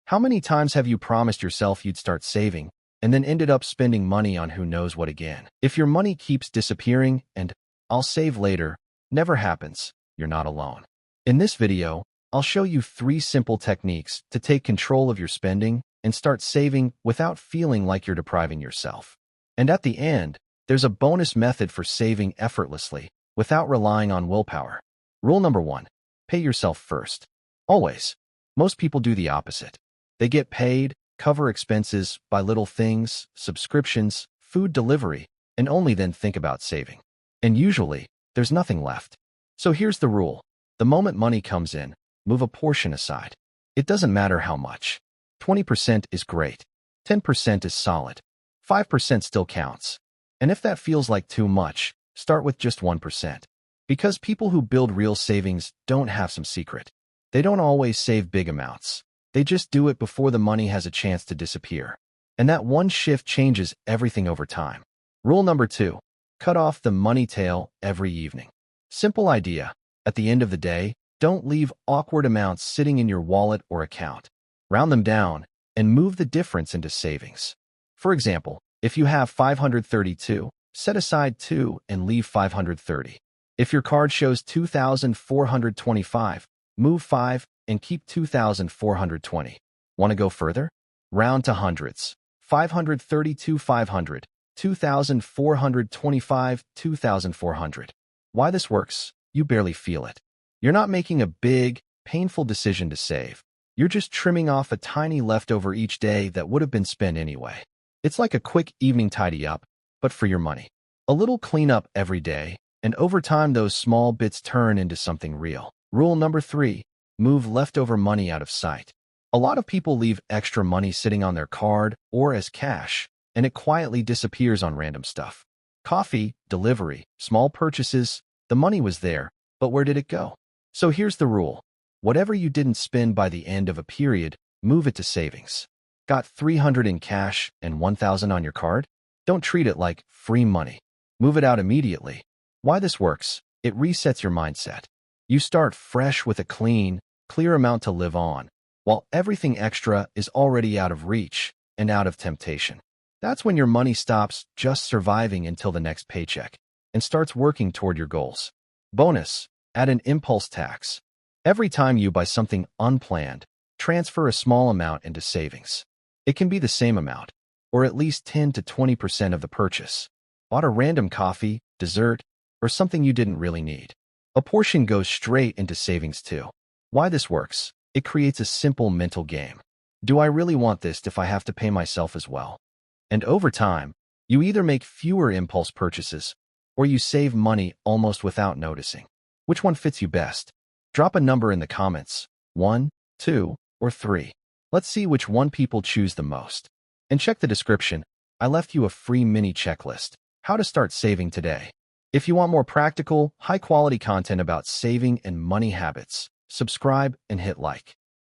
How many times have you promised yourself you'd start saving and then ended up spending money on who knows what again? If your money keeps disappearing and "I'll save later" never happens, you're not alone. In this video, I'll show you 3 simple techniques to take control of your spending and start saving without feeling like you're depriving yourself. And at the end, there's a bonus method for saving effortlessly without relying on willpower. Rule number 1, pay yourself first. Always. Most people do the opposite. They get paid, cover expenses, buy little things, subscriptions, food delivery, and only then think about saving. And usually, there's nothing left. So here's the rule. The moment money comes in, move a portion aside. It doesn't matter how much. 20% is great. 10% is solid. 5% still counts. And if that feels like too much, start with just 1%. Because people who build real savings don't have some secret. They don't always save big amounts. They just do it before the money has a chance to disappear. And that one shift changes everything over time. Rule number 2, cut off the money tail every evening. Simple idea. At the end of the day, don't leave awkward amounts sitting in your wallet or account. Round them down and move the difference into savings. For example, if you have $532, set aside 2 and leave $530. If your card shows $2,425, move 5 and keep $2,420. Want to go further? Round to hundreds. 532, 500, 2,425, 2,400. Why this works? You barely feel it. You're not making a big, painful decision to save. You're just trimming off a tiny leftover each day that would have been spent anyway. It's like a quick evening tidy up, but for your money. A little cleanup every day, and over time those small bits turn into something real. Rule number 3, move leftover money out of sight. A lot of people leave extra money sitting on their card or as cash, and it quietly disappears on random stuff. Coffee, delivery, small purchases, the money was there, but where did it go? So here's the rule. Whatever you didn't spend by the end of a period, move it to savings. Got $300 in cash and $1,000 on your card? Don't treat it like free money. Move it out immediately. Why this works? It resets your mindset. You start fresh with a clean, clear amount to live on, while everything extra is already out of reach and out of temptation. That's when your money stops just surviving until the next paycheck and starts working toward your goals. Bonus, add an impulse tax. Every time you buy something unplanned, transfer a small amount into savings. It can be the same amount, or at least 10 to 20% of the purchase. Bought a random coffee, dessert, or something you didn't really need. A portion goes straight into savings too. Why this works? It creates a simple mental game. Do I really want this if I have to pay myself as well? And over time, you either make fewer impulse purchases or you save money almost without noticing. Which one fits you best? Drop a number in the comments, 1, 2, or 3. Let's see which one people choose the most. And check the description. I left you a free mini checklist, how to start saving today. If you want more practical, high-quality content about saving and money habits, subscribe and hit like.